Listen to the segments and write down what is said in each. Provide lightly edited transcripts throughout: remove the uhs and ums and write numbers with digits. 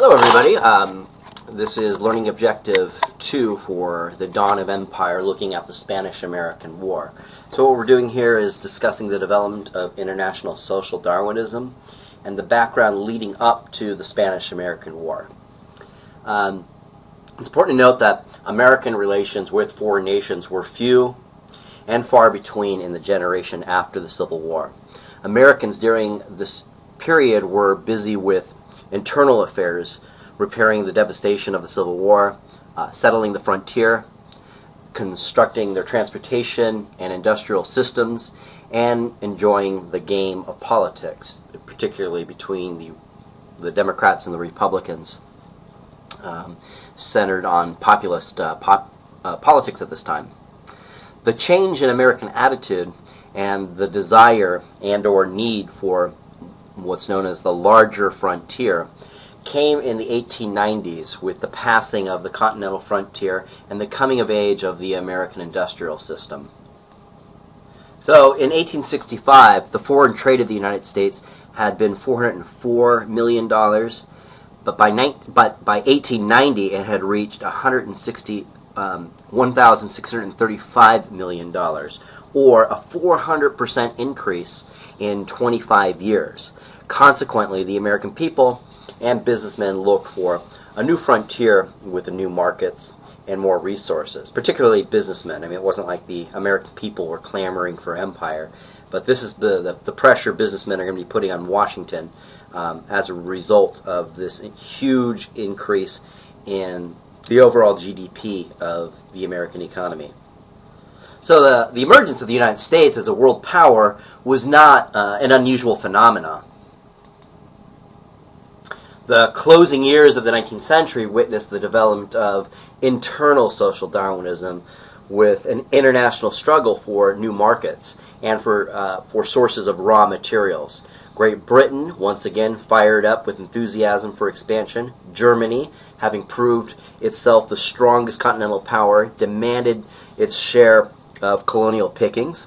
Hello everybody, this is Learning Objective 2 for the Dawn of Empire, looking at the Spanish-American War. So what we're doing here is discussing the development of international social Darwinism and the background leading up to the Spanish-American War. It's important to note that American relations with foreign nations were few and far between in the generation after the Civil War. Americans during this period were busy with internal affairs, repairing the devastation of the Civil War, settling the frontier, constructing their transportation and industrial systems, and enjoying the game of politics, particularly between the Democrats and the Republicans, centered on populist politics at this time. The change in American attitude and the desire and or need for what's known as the larger frontier came in the 1890s with the passing of the continental frontier and the coming of age of the American industrial system. So in 1865, the foreign trade of the United States had been $404 million, but by 1890 it had reached $1,635 million, or a 400% increase in 25 years. Consequently, the American people and businessmen looked for a new frontier with new markets and more resources, particularly businessmen. I mean, it wasn't like the American people were clamoring for empire, but this is the pressure businessmen are going to be putting on Washington as a result of this huge increase in the overall GDP of the American economy. So the emergence of the United States as a world power was not an unusual phenomenon. The closing years of the 19th century witnessed the development of internal social Darwinism with an international struggle for new markets and for sources of raw materials. Great Britain, once again fired up with enthusiasm for expansion. Germany, having proved itself the strongest continental power, demanded its share of colonial pickings.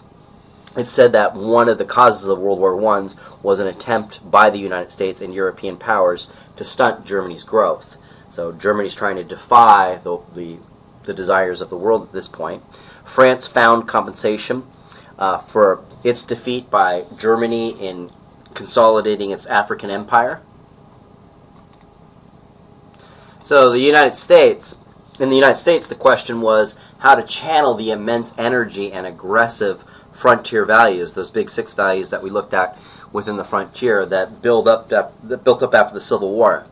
It's said that one of the causes of World War I was an attempt by the United States and European powers to stunt Germany's growth. So Germany's trying to defy the desires of the world at this point. France found compensation for its defeat by Germany in consolidating its African empire. So in the United States, the question was how to channel the immense energy and aggressive frontier values, those big six values that we looked at within the frontier that built up after the Civil War.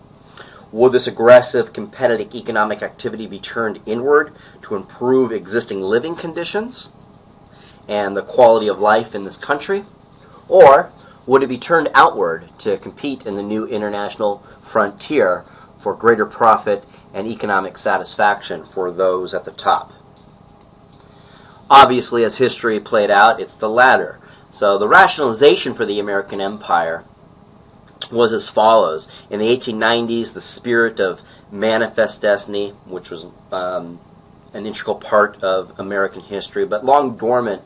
Would this aggressive competitive economic activity be turned inward to improve existing living conditions and the quality of life in this country? Or would it be turned outward to compete in the new international frontier for greater profit and economic satisfaction for those at the top? Obviously, as history played out, it's the latter. So the rationalization for the American empire was as follows. In the 1890s, the spirit of manifest destiny, which was an integral part of American history, but long dormant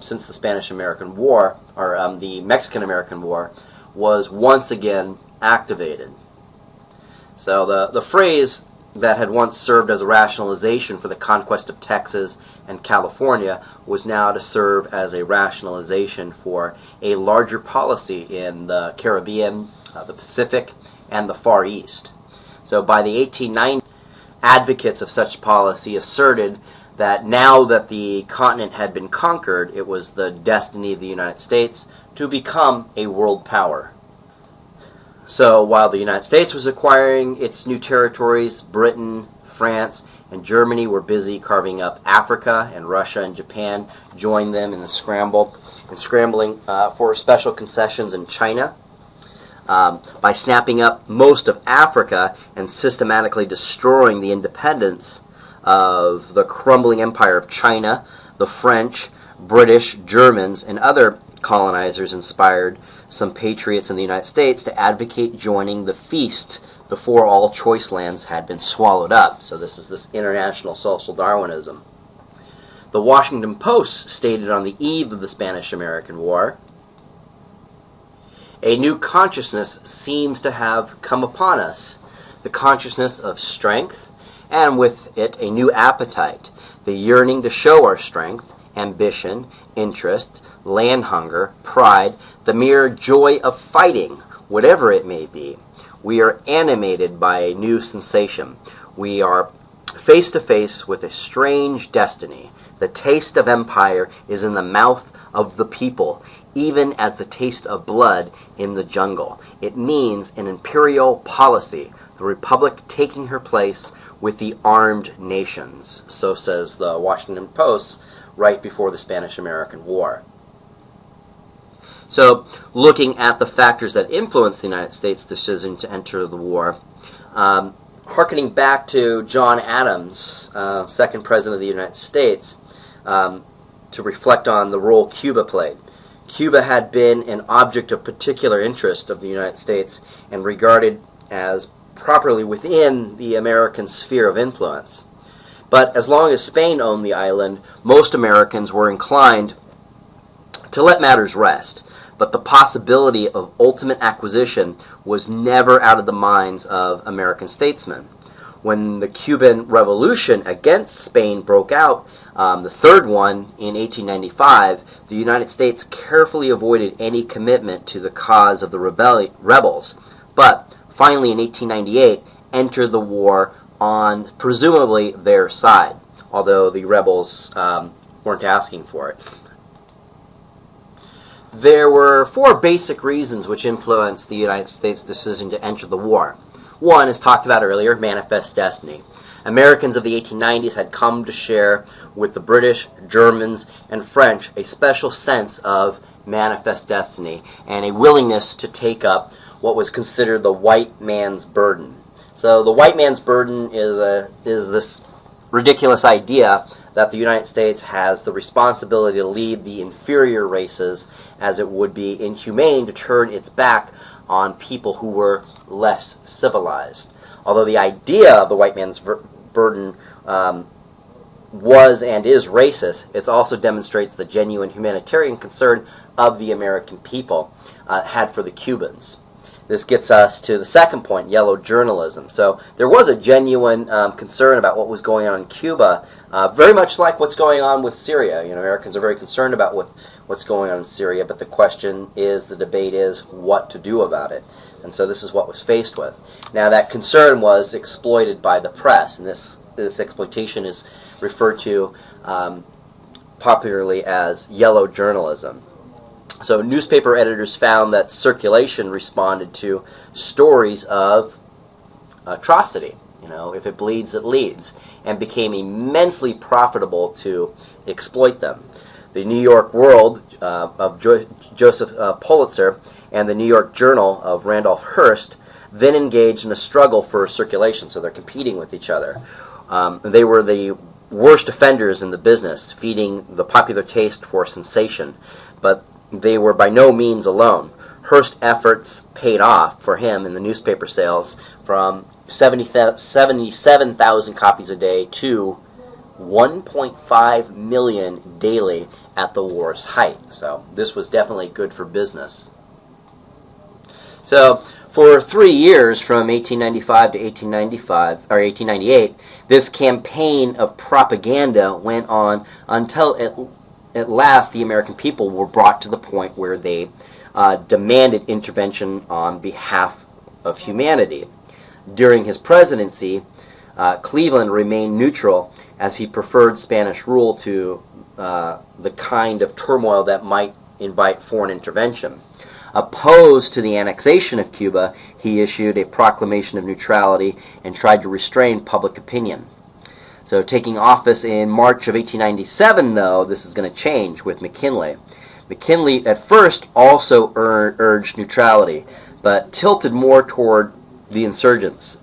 since the Spanish-American War, or the Mexican-American War, was once again activated. So the phrase that had once served as a rationalization for the conquest of Texas and California was now to serve as a rationalization for a larger policy in the Caribbean, the Pacific, and the Far East. So by the 1890s, advocates of such policy asserted that now that the continent had been conquered, it was the destiny of the United States to become a world power. So while the United States was acquiring its new territories, Britain, France, and Germany were busy carving up Africa, and Russia and Japan joined them in the scrambling for special concessions in China. By snapping up most of Africa and systematically destroying the independence of the crumbling empire of China, the French, British, Germans, and other colonizers inspired some patriots in the United States to advocate joining the feast before all choice lands had been swallowed up. So this is this international social Darwinism. The Washington Post stated on the eve of the Spanish-American War, "A new consciousness seems to have come upon us. the consciousness of strength, and with it a new appetite, the yearning to show our strength, ambition, interest, land hunger, pride, the mere joy of fighting, whatever it may be. We are animated by a new sensation. We are face to face with a strange destiny. The taste of empire is in the mouth of the people, even as the taste of blood in the jungle. It means an imperial policy, the republic taking her place with the armed nations. So says the Washington Post right before the Spanish-American War. So, looking at the factors that influenced the United States' decision to enter the war, hearkening back to John Adams, second President of the United States, to reflect on the role Cuba played. Cuba had been an object of particular interest of the United States and regarded as properly within the American sphere of influence. But as long as Spain owned the island, most Americans were inclined to let matters rest. But the possibility of ultimate acquisition was never out of the minds of American statesmen. When the Cuban Revolution against Spain broke out, the third one in 1895, the United States carefully avoided any commitment to the cause of the rebels, but finally in 1898 entered the war on presumably their side, although the rebels weren't asking for it. There were four basic reasons which influenced the United States' decision to enter the war. One, as talked about earlier, manifest destiny. Americans of the 1890s had come to share with the British, Germans, and French a special sense of manifest destiny and a willingness to take up what was considered the white man's burden. So the white man's burden is this ridiculous idea that the United States has the responsibility to lead the inferior races, as it would be inhumane to turn its back on people who were less civilized. Although the idea of the white man's burden was and is racist, it also demonstrates the genuine humanitarian concern of the American people had for the Cubans. This gets us to the second point, yellow journalism. So there was a genuine concern about what was going on in Cuba, very much like what's going on with Syria. You know, Americans are very concerned about what's going on in Syria, but the question is, the debate is, what to do about it. And so this is what was faced with. Now that concern was exploited by the press, and this exploitation is referred to popularly as yellow journalism. So newspaper editors found that circulation responded to stories of atrocity. You know, if it bleeds, it leads, and became immensely profitable to exploit them. The New York World of Joseph Pulitzer and the New York Journal of Randolph Hearst then engaged in a struggle for circulation, so they're competing with each other. They were the worst offenders in the business, feeding the popular taste for sensation, but they were by no means alone. Hearst's efforts paid off for him in the newspaper sales from 77,000 copies a day to 1.5 million daily at the war's height. So this was definitely good for business. So for 3 years, from 1895 to 1898, this campaign of propaganda went on until at last the American people were brought to the point where they demanded intervention on behalf of humanity. During his presidency, Cleveland remained neutral, as he preferred Spanish rule to the kind of turmoil that might invite foreign intervention. Opposed to the annexation of Cuba, he issued a proclamation of neutrality and tried to restrain public opinion. So taking office in March of 1897, though, this is going to change with McKinley. McKinley at first also urged neutrality, but tilted more toward the insurgents.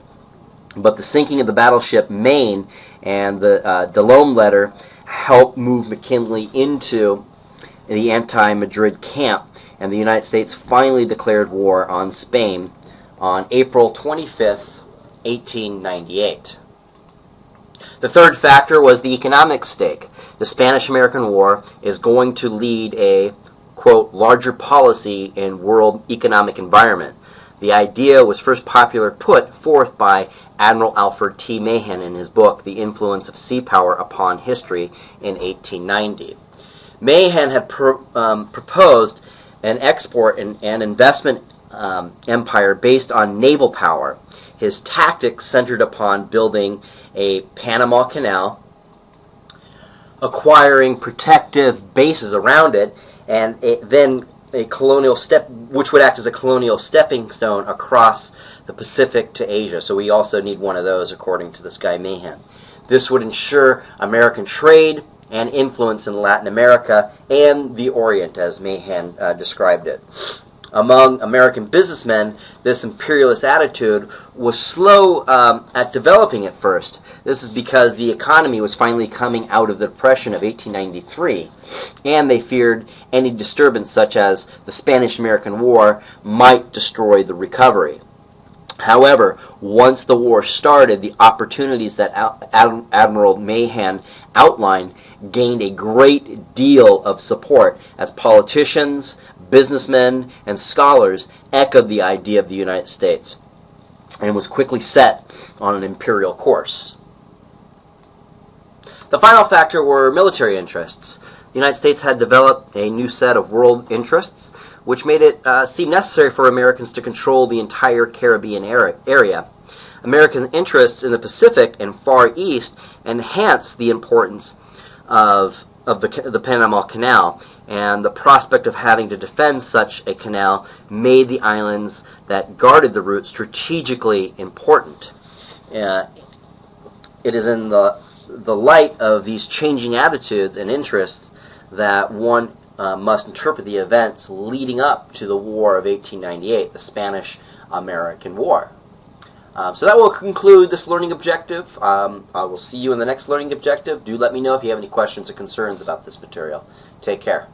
But the sinking of the battleship Maine and the Delome letter helped move McKinley into the anti-Madrid camp, and the United States finally declared war on Spain on April 25th, 1898. The third factor was the economic stake. The Spanish-American War is going to lead a, quote, larger policy in world economic environment. The idea was first put forth by Admiral Alfred T. Mahan in his book, The Influence of Sea Power Upon History, in 1890. Mahan had proposed an export and investment empire based on naval power. His tactics centered upon building a Panama Canal, acquiring protective bases around it, and then a colonial which would act as a colonial stepping stone across the Pacific to Asia. So we also need one of those, according to this guy Mahan. This would ensure American trade and influence in Latin America and the Orient, as Mahan described it. Among American businessmen, this imperialist attitude was slow at developing at first. This is because the economy was finally coming out of the Depression of 1893, and they feared any disturbance such as the Spanish-American War might destroy the recovery. However, once the war started, the opportunities that Admiral Mahan outlined gained a great deal of support as politicians, businessmen, and scholars echoed the idea of the United States and was quickly set on an imperial course. The final factor were military interests. The United States had developed a new set of world interests, which made it seem necessary for Americans to control the entire Caribbean area. American interests in the Pacific and Far East enhanced the importance of the Panama Canal, and the prospect of having to defend such a canal made the islands that guarded the route strategically important. It is in the light of these changing attitudes and interests that one must interpret the events leading up to the War of 1898, the Spanish-American War. So that will conclude this learning objective. I will see you in the next learning objective. Do let me know if you have any questions or concerns about this material. Take care.